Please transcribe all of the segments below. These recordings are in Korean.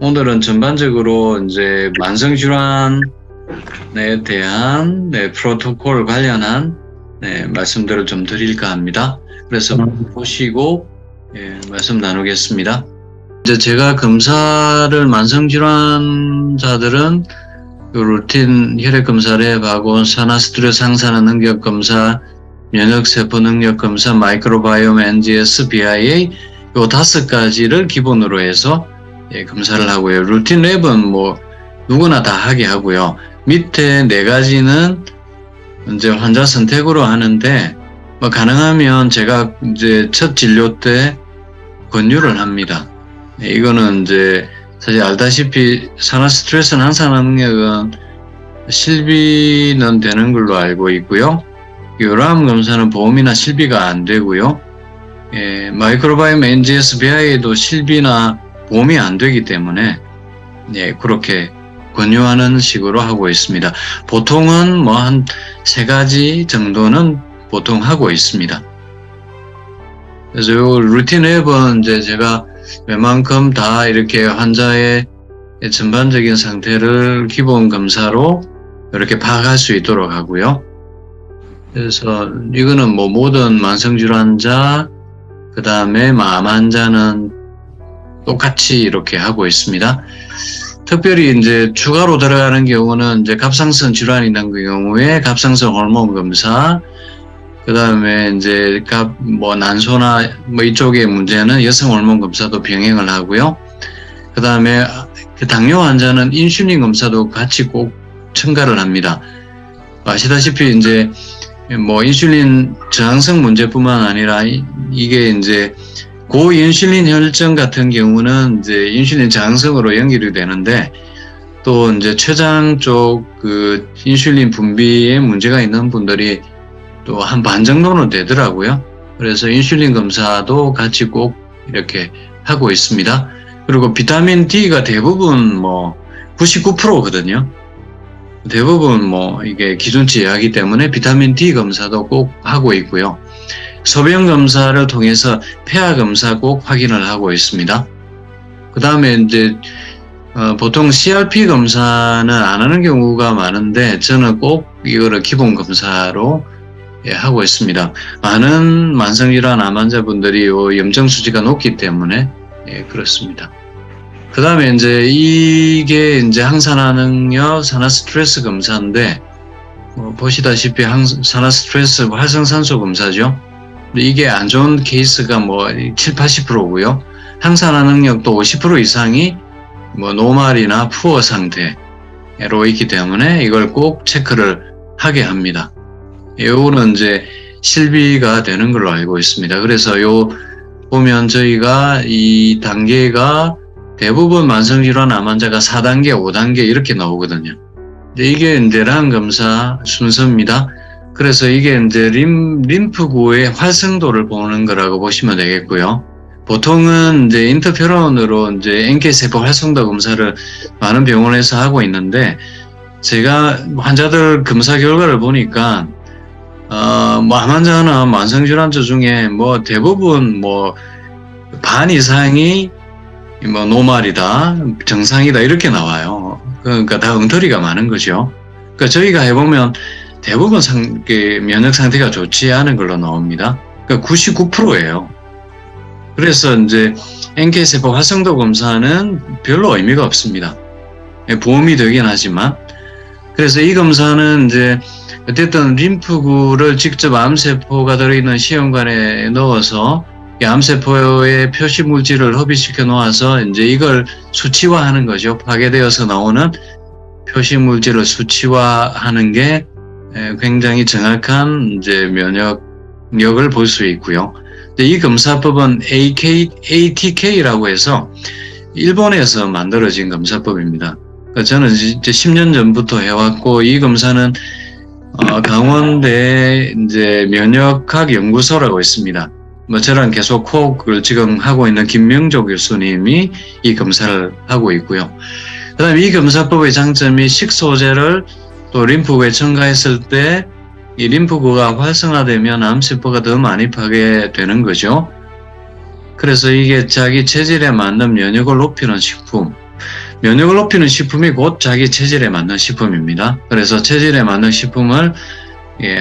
오늘은 전반적으로 이제 만성질환에 대한 프로토콜 관련한 말씀들을 좀 드릴까 합니다. 그래서 보시고 말씀 나누겠습니다. 이제 제가 검사를 만성질환자들은 루틴 혈액 검사, 랩하고 산화 스트레스 항산화 능력 검사, 면역세포 능력 검사, 마이크로바이옴, NGS, BIA 요 5가지를 기본으로 해서 검사를 하고요. 루틴 랩은 뭐 누구나 다 하게 하고요. 밑에 4가지는 이제 환자 선택으로 하는데 뭐 가능하면 제가 이제 첫 진료 때 권유를 합니다. 이거는 이제 사실 알다시피 산화 스트레스는 항산화 능력은 실비는 되는 걸로 알고 있고요. 요람 검사는 보험이나 실비가 안 되고요. 마이크로바이옴, NGS, BIA도 실비나 보험이 안 되기 때문에 그렇게 권유하는 식으로 하고 있습니다. 보통은 뭐 한 3가지 정도는 보통 하고 있습니다. 그래서 요 루틴 앱은 이제 제가 웬만큼 다 이렇게 환자의 전반적인 상태를 기본 검사로 이렇게 파악할 수 있도록 하고요. 그래서 이거는 뭐 모든 만성질환자, 그 다음에 암 환자는 똑같이 이렇게 하고 있습니다. 특별히 이제 추가로 들어가는 경우는 이제 갑상선 질환이 있는 경우에 갑상선 호르몬 검사, 그 다음에 이제 난소나 뭐 이쪽의 문제는 여성 호르몬 검사도 병행을 하고요. 그 다음에 당뇨 환자는 인슐린 검사도 같이 꼭 첨가를 합니다. 아시다시피 이제 뭐 인슐린 저항성 문제뿐만 아니라 이게 이제 고인슐린 혈증 같은 경우는 이제 인슐린 저항성으로 연결이 되는데 또 이제 췌장 쪽 그 인슐린 분비에 문제가 있는 분들이 또 한 반 정도는 되더라고요. 그래서 인슐린 검사도 같이 꼭 이렇게 하고 있습니다. 그리고 비타민 D가 대부분 뭐 99%거든요. 대부분 뭐 이게 기준치 이하이기 때문에 비타민 D 검사도 꼭 하고 있고요. 소변 검사를 통해서 폐하 검사 꼭 확인을 하고 있습니다. 그 다음에 이제 보통 CRP 검사는 안 하는 경우가 많은데 저는 꼭 이거를 기본 검사로 하고 있습니다. 많은 만성질환 암 환자분들이 염증 수치가 높기 때문에 그렇습니다. 그 다음에 이제 이게 이제 항산화 능력 산화 스트레스 검사인데 보시다시피 산화 스트레스 활성산소 검사죠. 이게 안 좋은 케이스가 뭐 70-80%고요. 항산화 능력도 50% 이상이 뭐 노말이나 푸어 상태로 있기 때문에 이걸 꼭 체크를 하게 합니다. 요거는 이제 실비가 되는 걸로 알고 있습니다. 그래서 요 보면 저희가 이 단계가 대부분 만성질환 암 환자가 4단계, 5단계 이렇게 나오거든요. 근데 이게 이제 랑 검사 순서입니다. 그래서 이게 이제 림프구의 활성도를 보는 거라고 보시면 되겠고요. 보통은 이제 인터페론으로 이제 NK세포 활성도 검사를 많은 병원에서 하고 있는데 제가 환자들 검사 결과를 보니까 뭐 암 환자나 만성질환자 중에 뭐 대부분 뭐 반 이상이 뭐 노말이다, 정상이다 이렇게 나와요. 그러니까 다 엉터리가 많은 거죠. 그러니까 저희가 해보면 대부분 면역 상태가 좋지 않은 걸로 나옵니다. 그러니까 99%예요. 그래서 이제 NK세포 활성도 검사는 별로 의미가 없습니다. 보험이 되긴 하지만. 그래서 이 검사는 이제 어쨌든 림프구를 직접 암세포가 들어있는 시험관에 넣어서 암세포의 표시 물질을 흡입시켜 놓아서 이제 이걸 수치화하는 거죠. 파괴되어서 나오는 표시 물질을 수치화하는 게 굉장히 정확한 이제 면역력을 볼 수 있고요. 이 검사법은 ATK라고 해서 일본에서 만들어진 검사법입니다. 저는 이제 10년 전부터 해왔고 이 검사는 강원대 이제 면역학 연구소라고 있습니다. 뭐 저랑 계속 코업을 지금 하고 있는 김명조 교수님이 이 검사를 하고 있고요. 그다음에 이 검사법의 장점이 식소재를 또 림프구에 첨가했을 때 이 림프구가 활성화되면 암세포가 더 많이 파괴되는 거죠. 그래서 이게 자기 체질에 맞는 면역을 높이는 식품, 면역을 높이는 식품이 곧 자기 체질에 맞는 식품입니다. 그래서 체질에 맞는 식품을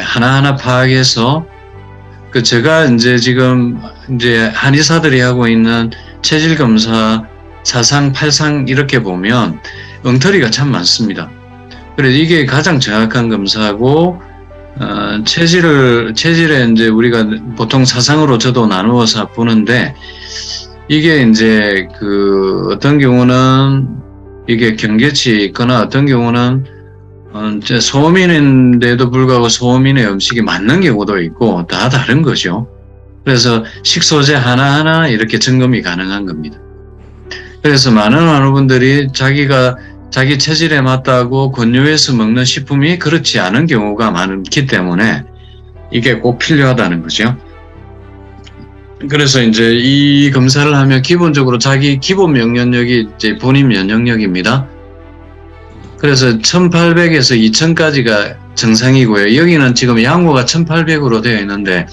하나하나 파악해서 제가 이제 지금 이제 한의사들이 하고 있는 체질 검사 4상, 8상 이렇게 보면 엉터리가 참 많습니다. 그래서 이게 가장 정확한 검사고 체질에 이제 우리가 보통 4상으로 저도 나누어서 보는데 이게 이제 어떤 경우는 이게 경계치 있거나 어떤 경우는 소음인인데도 불구하고 소음인의 음식이 맞는 경우도 있고 다 다른 거죠. 그래서 식소재 하나하나 이렇게 점검이 가능한 겁니다. 그래서 많은 환우분들이 자기 체질에 맞다고 권유해서 먹는 식품이 그렇지 않은 경우가 많기 때문에 이게 꼭 필요하다는 거죠. 그래서 이제 이 검사를 하면 기본적으로 자기 기본 면역력이 이제 본인 면역력입니다. 그래서 1800에서 2000까지가 정상이고요. 여기는 지금 양호가 1800으로 되어 있는데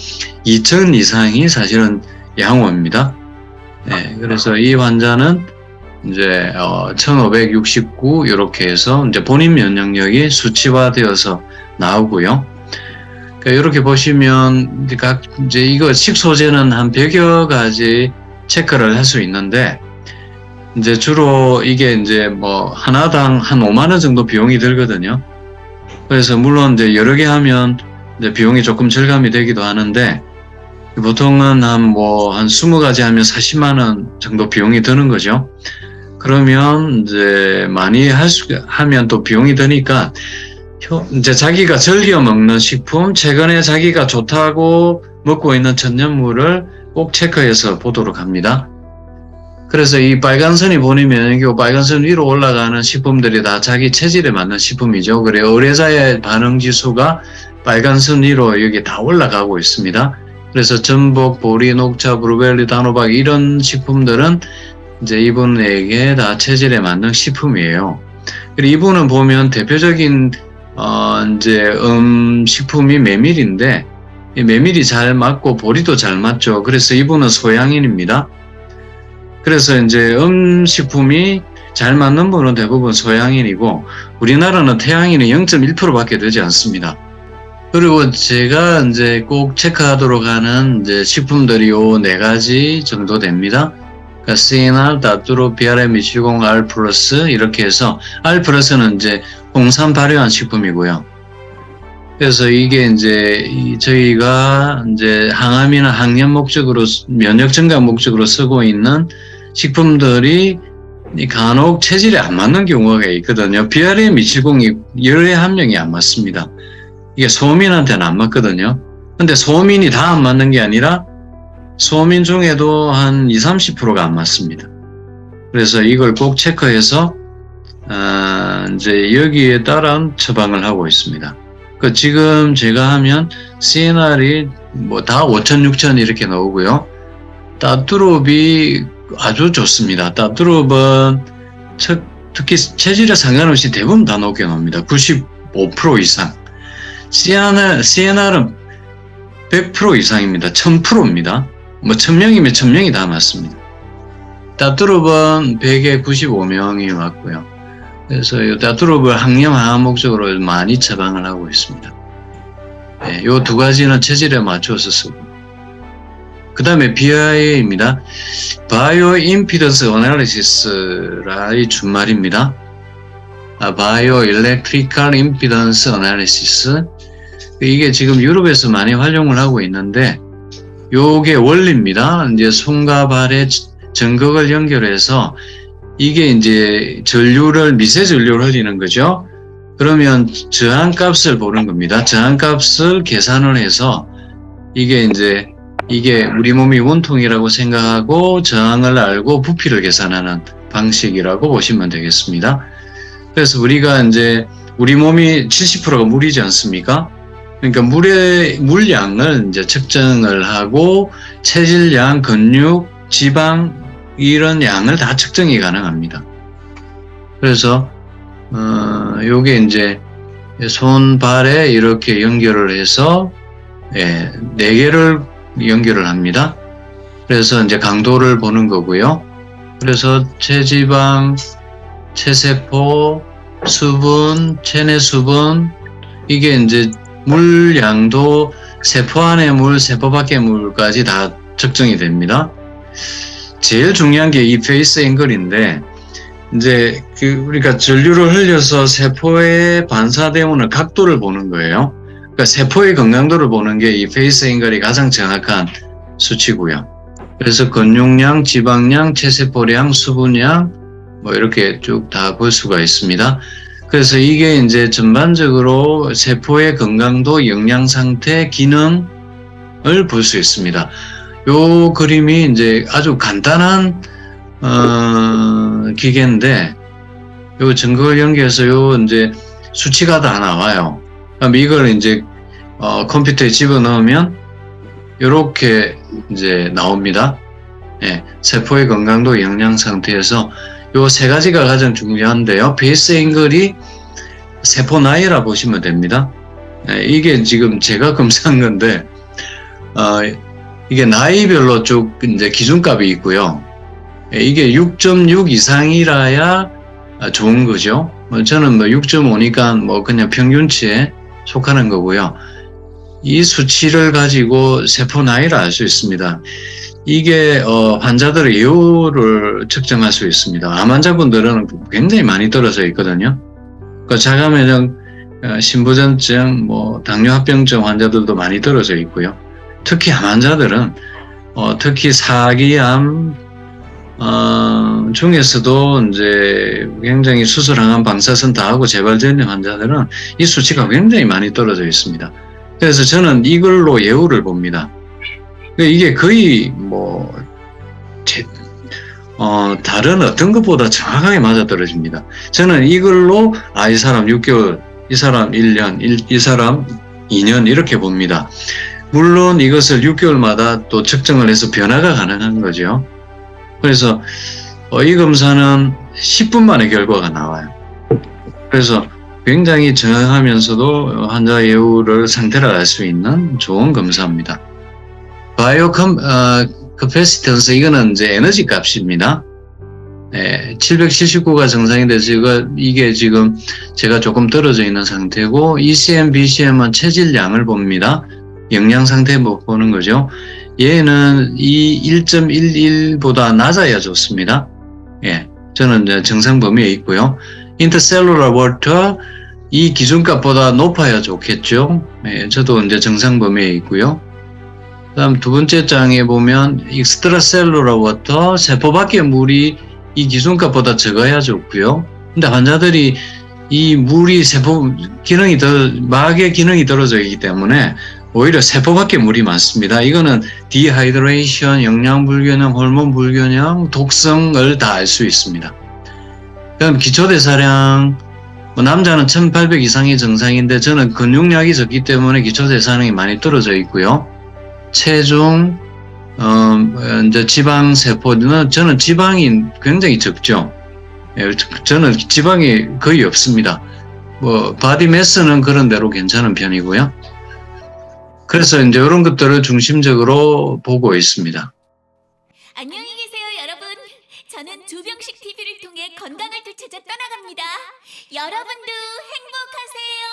2000 이상이 사실은 양호입니다. 네, 그래서 이 환자는 이제 1569 이렇게 해서 이제 본인 면역력이 수치화되어서 나오고요. 그러니까 이렇게 보시면 이제 이거 식소재는 한 100여 가지 체크를 할 수 있는데 이제 주로 이게 이제 하나당 한 5만 원 정도 비용이 들거든요. 그래서 물론 이제 여러 개 하면 이제 비용이 조금 절감이 되기도 하는데 보통은 한 20가지 하면 40만 원 정도 비용이 드는 거죠. 그러면 이제 많이 하면 또 비용이 드니까 이제 자기가 즐겨 먹는 식품, 최근에 자기가 좋다고 먹고 있는 천연물을 꼭 체크해서 보도록 합니다. 그래서 이 빨간선이 보이면 이 빨간선 위로 올라가는 식품들이 다 자기 체질에 맞는 식품이죠. 그래 의뢰자의 반응 지수가 빨간선 위로 여기 다 올라가고 있습니다. 그래서 전복, 보리, 녹차, 브루베리, 단호박 이런 식품들은 이제 이분에게 다 체질에 맞는 식품이에요. 그리고 이분은 보면 대표적인 이제 식품이 메밀인데 이 메밀이 잘 맞고 보리도 잘 맞죠. 그래서 이분은 소양인입니다. 그래서 이제 식품이 잘 맞는 분은 대부분 소양인이고 우리나라는 태양인이 0.1%밖에 되지 않습니다. 그리고 제가 이제 꼭 체크하도록 하는 이제 식품들이 요 4가지 정도 됩니다. 그러니까 CNR, 다뚜로, BRM270, R+, 이렇게 해서 R+는 이제 홍삼 발효한 식품이고요. 그래서 이게 이제 저희가 이제 항암이나 항염 목적으로 면역 증가 목적으로 쓰고 있는 식품들이 간혹 체질에 안 맞는 경우가 있거든요. BRM270이 열에 한 명이 안 맞습니다. 이게 소민한테는 안 맞거든요. 근데 소민이 다 안 맞는 게 아니라 소민 중에도 한 20-30%가 안 맞습니다. 그래서 이걸 꼭 체크해서 이제 여기에 따른 처방을 하고 있습니다. 지금 제가 하면 CNR이 다 5,000, 6,000 이렇게 나오고요. 따뚜롭이 아주 좋습니다. 따뚜롭은 특히 체질에 상관없이 대부분 다 높게 나옵니다. 95% 이상. CNR은 100% 이상입니다. 1000%입니다. 1000명이면 1000명이 다 맞습니다. 따뚜롭은 100에 95명이 맞고요. 그래서 이 따뚜롭을 항염 항암 목적으로 많이 처방을 하고 있습니다. 네, 이 2가지는 체질에 맞춰서 쓰고. 그 다음에 BIA입니다. 바이오 임피던스 어널리시스라의 준말입니다. 바이오 일렉트리컬 임피던스 어널리시스. 이게 지금 유럽에서 많이 활용을 하고 있는데 요게 원리입니다. 이제 손과 발의 전극을 연결해서 이게 이제 미세 전류를 흘리는 거죠. 그러면 저항값을 보는 겁니다. 저항값을 계산을 해서 이게 우리 몸이 원통이라고 생각하고 저항을 알고 부피를 계산하는 방식이라고 보시면 되겠습니다. 그래서 우리가 이제 우리 몸이 70%가 물이지 않습니까? 그러니까 물량을 이제 측정을 하고 체질량, 근육, 지방 이런 양을 다 측정이 가능합니다. 그래서 요게 이제 손발에 이렇게 연결을 해서 4개를 연결을 합니다. 그래서 이제 강도를 보는 거고요. 그래서 체지방, 체세포, 수분, 체내 수분, 이게 이제 물량도 세포 안의 물, 세포 밖의 물까지 다 측정이 됩니다. 제일 중요한 게 이 페이스 앵글인데, 이제 우리가 전류를 흘려서 세포의 반사되는 각도를 보는 거예요. 그러니까 세포의 건강도를 보는 게 이 페이스 앵글이 가장 정확한 수치고요. 그래서 근육량, 지방량, 체세포량, 수분량 뭐 이렇게 쭉 다 볼 수가 있습니다. 그래서 이게 이제 전반적으로 세포의 건강도, 영양 상태, 기능을 볼 수 있습니다. 요 그림이 이제 아주 간단한 기계인데, 요 전극을 연결해서 요 이제 수치가 다 나와요. 그럼 이걸 이제 컴퓨터에 집어넣으면 요렇게 이제 나옵니다. 예, 세포의 건강도, 영양 상태에서 요 세 가지가 가장 중요한데요. 베이스 앵글이 세포 나이라 보시면 됩니다. 예, 이게 지금 제가 검사한 건데, 이게 나이별로 쭉 이제 기준값이 있고요. 예, 이게 6.6 이상이라야 좋은 거죠. 저는 뭐 6.5니까 뭐 그냥 평균치에 속하는 거고요. 이 수치를 가지고 세포 나이를 알 수 있습니다. 이게 환자들의 예후를 측정할 수 있습니다. 암 환자분들은 굉장히 많이 떨어져 있거든요. 그 자가면역 신부전증, 뭐 당뇨합병증 환자들도 많이 떨어져 있고요. 특히 암 환자들은 특히 사기암 중에서도 이제 굉장히 수술항암 방사선 다 하고 재발되는 환자들은 이 수치가 굉장히 많이 떨어져 있습니다. 그래서 저는 이걸로 예후를 봅니다. 이게 거의 뭐 다른 어떤 것보다 정확하게 맞아떨어집니다. 저는 이걸로 이 사람 6개월, 이 사람 1년, 이 사람 2년 이렇게 봅니다. 물론 이것을 6개월마다 또 측정을 해서 변화가 가능한 거죠. 그래서 이 검사는 10분 만에 결과가 나와요. 그래서 굉장히 정확하면서도 환자 예후를 상태를 알 수 있는 좋은 검사입니다. 바이오 커패시턴스, 이거는 이제 에너지 값입니다. 779가 정상인데 이게 지금 제가 조금 떨어져 있는 상태고, ECM, BCM은 체질량을 봅니다. 영양 상태 보는 거죠. 얘는 이 1.11보다 낮아야 좋습니다. 예, 저는 이제 정상 범위에 있고요. 인터셀룰러 워터, 이 기준값보다 높아야 좋겠죠. 예, 저도 이제 정상 범위에 있고요. 그다음 두 번째 장에 보면 익스트라셀룰러 워터, 세포 밖의 물이 이 기준값보다 적어야 좋고요. 근데 환자들이 이 물이 세포 기능이 막의 기능이 떨어져 있기 때문에 오히려 세포 밖에 물이 많습니다. 이거는 디하이드레이션, 영양 불균형, 호르몬 불균형, 독성을 다 알 수 있습니다. 그럼 기초대사량, 남자는 1800 이상이 정상인데 저는 근육량이 적기 때문에 기초대사량이 많이 떨어져 있고요. 체중, 이제 지방 세포는 저는 지방이 굉장히 적죠. 저는 지방이 거의 없습니다. 뭐 바디 매스는 그런 대로 괜찮은 편이고요. 그래서 이제 이런 것들을 중심적으로 보고 있습니다. 안녕히 계세요, 여러분. 저는 조병식 TV를 통해 건강을 되찾아 떠나갑니다. 여러분도 행복하세요.